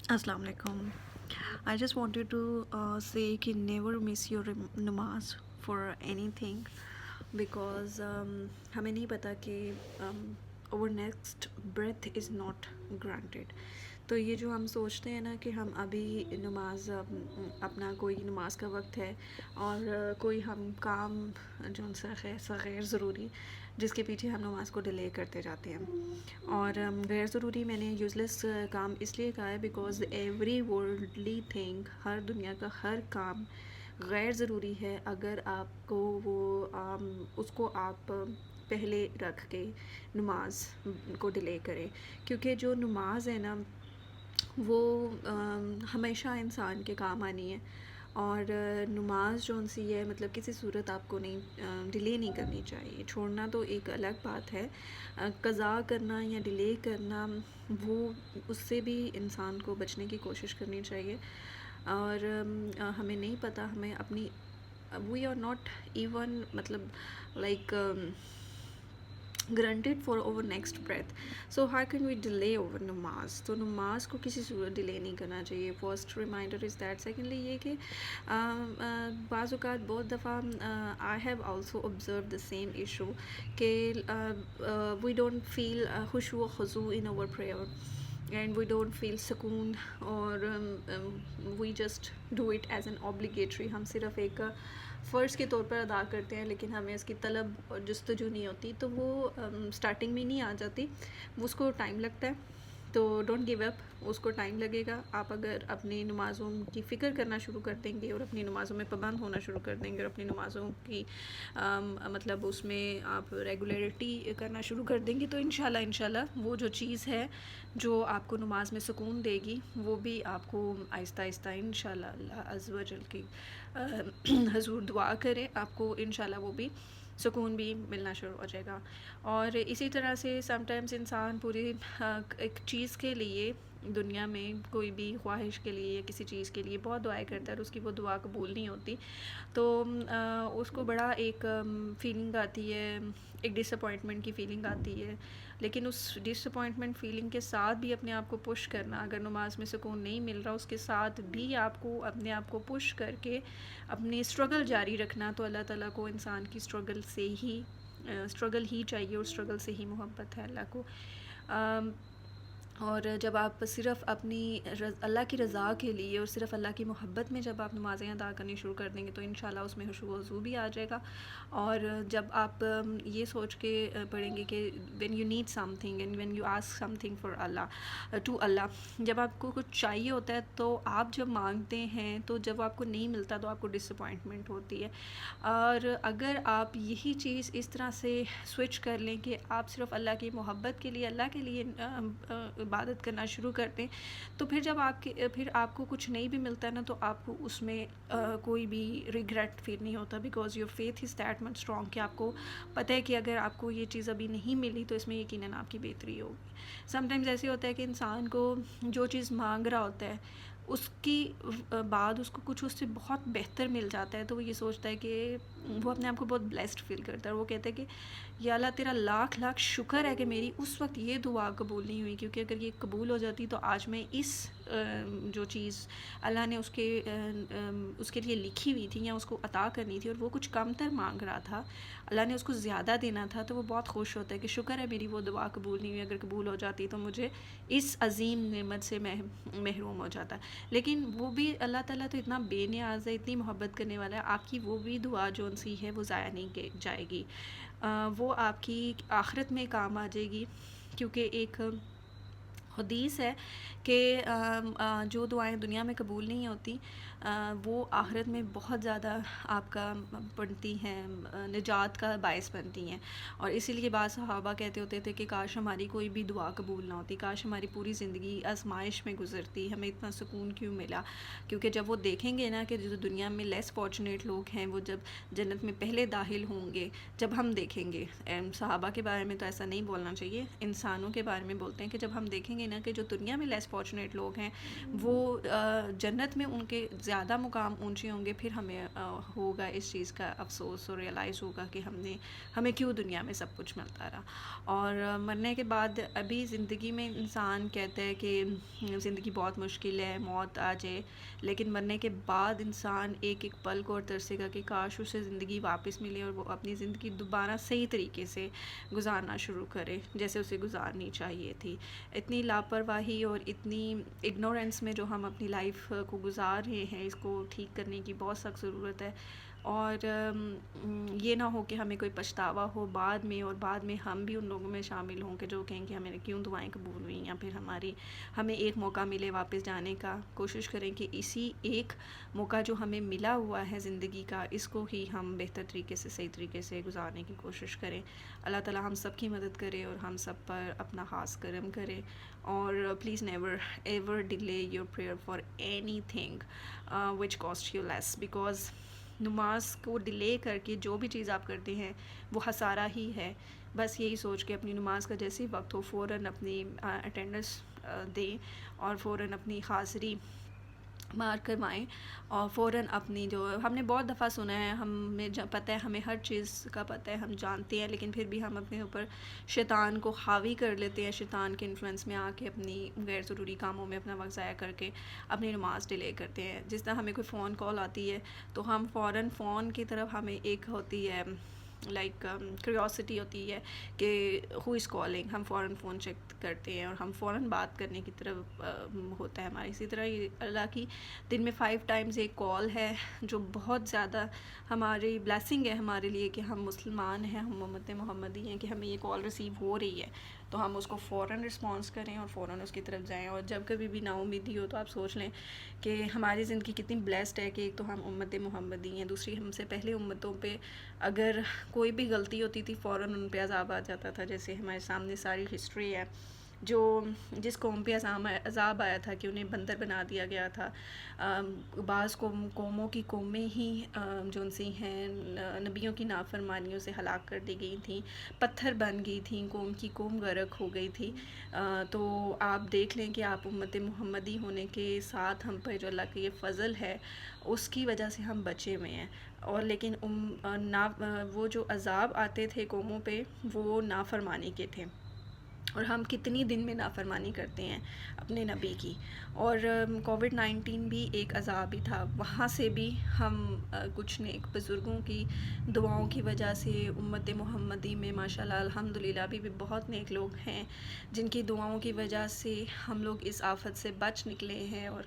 Assalamu alaikum. I just wanted to say कि never miss your नमाज for anything because हमें नहीं पता कि our next breath is not granted. तो ये जो हम सोचते हैं ना कि हम अभी नमाज अपना कोई नमाज का वक्त है और कोई हम काम जो उनसे गैर ज़रूरी जिसके पीछे हम नमाज को डिले करते जाते हैं और गैर ज़रूरी मैंने यूज़लेस काम इसलिए कहा है बिकॉज़ एवरी वर्ल्डली थिंग हर दुनिया का हर काम गैर ज़रूरी है अगर आपको वो उसको आप पहले रख के नमाज को डिले करें क्योंकि जो नमाज है ना वो हमेशा इंसान के काम आनी है और नमाज जो सी है मतलब किसी सूरत आपको नहीं डिले नहीं करनी चाहिए। छोड़ना तो एक अलग बात है, क़ज़ा करना या डिले करना वो उससे भी इंसान को बचने की कोशिश करनी चाहिए। और हमें नहीं पता हमें अपनी वी आर नॉट इवन मतलब like granted for our next breath, so how can we delay over नमाज। तो नमाज को किसी सूरत डिले नहीं करना चाहिए। First reminder is that. Secondly ये कि बाज़ औक़ात बहुत दफ़ा I have also observe the same issue कि वी डोंट फील खुशू व खुज़ू in our prayer and we don't feel सुकून और we just do it as an obligatory। हम सिर्फ एक फ़र्ज़ के तौर पर अदा करते हैं लेकिन हमें इसकी तलब और जस्तजू नहीं होती, तो वो स्टार्टिंग में नहीं आ जाती, उसको टाइम लगता है। तो डोंट गिव अप, उसको टाइम लगेगा। आप अगर अपनी नमाज़ों की फ़िक्र करना शुरू कर देंगे और अपनी नमाज़ों में पाबंद होना शुरू कर देंगे और अपनी नमाज़ों की मतलब उसमें आप रेगुलरिटी करना शुरू कर देंगे तो इंशाल्लाह वो जो चीज़ है जो आपको नमाज में सुकून देगी वो भी आपको आहिस्ता आहिस्ता इंशाल्लाह अल्लाह अज़्ज़ व जल की हज़ूर दुआ करें, आपको इंशाल्लाह वो भी सुकून भी मिलना शुरू हो जाएगा। और इसी तरह से समटाइम्स इंसान पूरी एक चीज़ के लिए दुनिया में कोई भी ख्वाहिश के लिए या किसी चीज़ के लिए बहुत दुआएं करता है और उसकी वो दुआ कबूल नहीं होती, तो उसको बड़ा एक फ़ीलिंग आती है, एक डिसअपॉइंटमेंट की फ़ीलिंग आती है। लेकिन उस डिसअपॉइंटमेंट फ़ीलिंग के साथ भी अपने आप को पुश करना, अगर नमाज में सुकून नहीं मिल रहा उसके साथ भी आपको अपने आप को पुश करके अपनी स्ट्रगल जारी रखना, तो अल्लाह ताला को इंसान की स्ट्रगल ही चाहिए और स्ट्रगल से ही मोहब्बत है अल्लाह को। और जब आप सिर्फ़ अपनी अल्लाह की रज़ा के लिए और सिर्फ़ अल्लाह की मोहब्बत में जब आप नमाज़ें अदा करनी शुरू कर देंगे तो इंशाल्लाह उसमें खुशू वज़ू भी आ जाएगा। और जब आप ये सोच के पढ़ेंगे कि when you need something and when you ask something for Allah to Allah, जब आपको कुछ चाहिए होता है तो आप जब मांगते हैं तो जब आपको नहीं मिलता तो आपको डिसअपॉइंटमेंट होती है। और अगर आप यही चीज़ इस तरह से स्विच कर लें कि आप सिर्फ़ अल्लाह की मोहब्बत के लिए, अल्लाह के लिए इबादत करना शुरू करते हैं, तो फिर आपको कुछ नहीं भी मिलता है ना तो आपको उसमें कोई भी रिग्रेट फील नहीं होता, because your faith is that much strong कि आपको पता है कि अगर आपको ये चीज़ अभी नहीं मिली तो इसमें यकीनन आपकी बेहतरी होगी। समटाइम्स ऐसे होता है कि इंसान को जो चीज़ मांग रहा होता है उसकी बाद उसको कुछ उससे बहुत बेहतर मिल जाता है, तो वो ये सोचता है कि वो अपने आप को बहुत ब्लेस्ड फ़ील करता है और वो कहता है कि या अल्लाह तेरा लाख लाख शुक्र है कि मेरी उस वक्त ये दुआ कबूल नहीं हुई, क्योंकि अगर ये कबूल हो जाती तो आज मैं इस जो चीज़ अल्लाह ने उसके लिए लिखी हुई थी या उसको अता करनी थी और वो कुछ कम तर मांग रहा था, अल्लाह ने उसको ज़्यादा देना था, तो वो बहुत खुश होता है कि शुक्र है मेरी वो दुआ कबूल नहीं हुई, अगर कबूल हो जाती तो मुझे इस अजीम नेमत से महरूम हो जाता। लेकिन वो भी अल्लाह ताला तो इतना बेनियाज़ है, इतनी मोहब्बत करने वाला है, आपकी वो भी दुआ जो सी है वो ज़ाया नहीं जाएगी, वो आपकी आखिरत में काम आ जाएगी। क्योंकि एक हदीस है कि जो दुआएं दुनिया में कबूल नहीं होती वो आखिरत में बहुत ज़्यादा आपका बनती हैं, निजात का बायस बनती हैं। और इसीलिए बाद सहाबा कहते होते थे कि काश हमारी कोई भी दुआ कबूल ना होती, काश हमारी पूरी ज़िंदगी आजमाइश में गुजरती, हमें इतना सुकून क्यों मिला। क्योंकि जब वो देखेंगे ना कि जो दुनिया में लेस फॉर्चुनेट लोग हैं वो जब जन्नत में पहले दाखिल होंगे, जब हम देखेंगे, सहाबा के बारे में तो ऐसा नहीं बोलना चाहिए, इंसानों के बारे में बोलते हैं कि जब हम देखेंगे گے نا کہ جو دنیا میں لیس فارچونیٹ لوگ ہیں وہ جنت میں ان کے زیادہ مقام اونچے ہوں گے، پھر ہمیں ہوگا اس چیز کا افسوس اور ریئلائز ہوگا کہ ہمیں کیوں دنیا میں سب کچھ ملتا رہا۔ اور مرنے کے بعد ابھی زندگی میں انسان کہتا ہے کہ زندگی بہت مشکل ہے، موت آ جائے، لیکن مرنے کے بعد انسان ایک ایک پل کو اور ترسے گا کہ کاش اسے زندگی واپس ملے اور وہ اپنی زندگی دوبارہ صحیح طریقے سے گزارنا شروع کرے جیسے اسے گزارنی چاہیے تھی۔ اتنی لاپرواہی اور اتنی اگنورینس میں جو ہم اپنی لائف کو گزار رہے ہیں، اس کو ٹھیک کرنے کی بہت سخت ضرورت ہے، اور یہ نہ ہو کہ ہمیں کوئی پچھتاوا ہو بعد میں، اور بعد میں ہم بھی ان لوگوں میں شامل ہوں کہ جو کہیں کہ ہمیں کیوں دعائیں قبول ہوئیں، یا پھر ہمیں ایک موقع ملے واپس جانے کا۔ کوشش کریں کہ اسی ایک موقع جو ہمیں ملا ہوا ہے زندگی کا، اس کو ہی ہم بہتر طریقے سے، صحیح طریقے سے گزارنے کی کوشش کریں۔ اللہ تعالیٰ ہم سب کی مدد کرے اور ہم سب پر اپنا خاص کرم کرے، اور please never ever delay your prayer for any thing which cost you less, because نماز کو ڈیلے کر کے جو بھی چیز آپ کرتے ہیں وہ خسارہ ہی ہے۔ بس یہی سوچ کے اپنی نماز کا جیسے ہی وقت ہو فوراً اپنی اٹینڈنس دیں، اور فوراً اپنی حاضری مار کروائیں، اور فوراً اپنی جو ہم نے بہت دفعہ سنا ہے، ہمیں پتہ ہے، ہمیں ہر چیز کا پتہ ہے، ہم جانتے ہیں، لیکن پھر بھی ہم اپنے اوپر شیطان کو حاوی کر لیتے ہیں، شیطان کے انفلوئنس میں آ کے اپنی غیر ضروری کاموں میں اپنا وقت ضائع کر کے اپنی نماز ڈیلے کرتے ہیں۔ جس طرح ہمیں کوئی فون کال آتی ہے تو ہم فوراً فون کی طرف ہمیں ایک ہوتی ہے لائک کیوریوسٹی ہوتی ہے کہ ہو از کالنگ، ہم فوراً فون چیک کرتے ہیں اور ہم فوراً بات کرنے کی طرف ہوتا ہے ہمارا۔ اسی طرح یہ اللہ کی دن میں 5 ٹائمز ایک کال ہے جو بہت زیادہ ہماری بلیسنگ ہے ہمارے لیے کہ ہم مسلمان ہیں، ہم امت محمدی ہیں، کہ ہمیں یہ کال ریسیو ہو رہی ہے تو ہم اس کو فوراً رسپانس کریں اور فوراً اس کی طرف جائیں۔ اور جب کبھی بھی نا امیدی ہو تو آپ سوچ لیں کہ ہماری زندگی کتنی بلیسڈ ہے کہ ایک تو ہم امت محمدی ہیں، دوسری ہم سے پہلے امتوں پہ اگر کوئی بھی غلطی ہوتی تھی فوراً ان پہ عذاب آ جاتا تھا، جیسے ہمارے سامنے ساری ہسٹری ہے جو جس قوم پہ عذاب آیا تھا کہ انہیں بندر بنا دیا گیا تھا۔ بعض قوموں کی قومیں ہی جو ان سی ہیں نبیوں کی نافرمانیوں سے ہلاک کر دی گئی تھیں، پتھر بن گئی تھیں، قوم کی قوم غرق ہو گئی تھی۔ تو آپ دیکھ لیں کہ آپ امت محمدی ہونے کے ساتھ ہم پہ جو اللہ کا یہ فضل ہے اس کی وجہ سے ہم بچے ہوئے ہیں۔ اور لیکن وہ جو عذاب آتے تھے قوموں پہ وہ نافرمانی کے تھے، اور ہم کتنی دن میں نافرمانی کرتے ہیں اپنے نبی کی۔ اور کووڈ-19 بھی ایک عذاب ہی تھا، وہاں سے بھی ہم کچھ نیک بزرگوں کی دعاؤں کی وجہ سے امت محمدی میں ماشاءاللہ الحمدللہ ابھی بھی بہت نیک لوگ ہیں جن کی دعاؤں کی وجہ سے ہم لوگ اس آفت سے بچ نکلے ہیں اور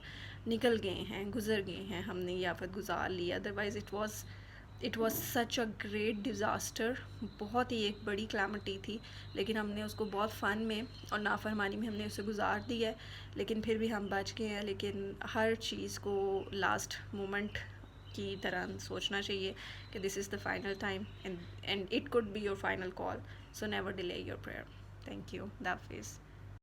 نکل گئے ہیں، گزر گئے ہیں، ہم نے یہ آفت گزار لی۔ Otherwise it was such a great disaster, بہت ہی ایک بڑی کلیمٹی تھی، لیکن ہم نے اس کو بہت فن میں اور نافرمانی میں ہم نے اسے گزار دی ہے، لیکن پھر بھی ہم بچ گئے ہیں۔ لیکن ہر چیز کو لاسٹ مومنٹ کی طرح سوچنا چاہیے کہ this is the final time and it could be your final call, so never delay your prayer. Thank you, اللہ حافظ۔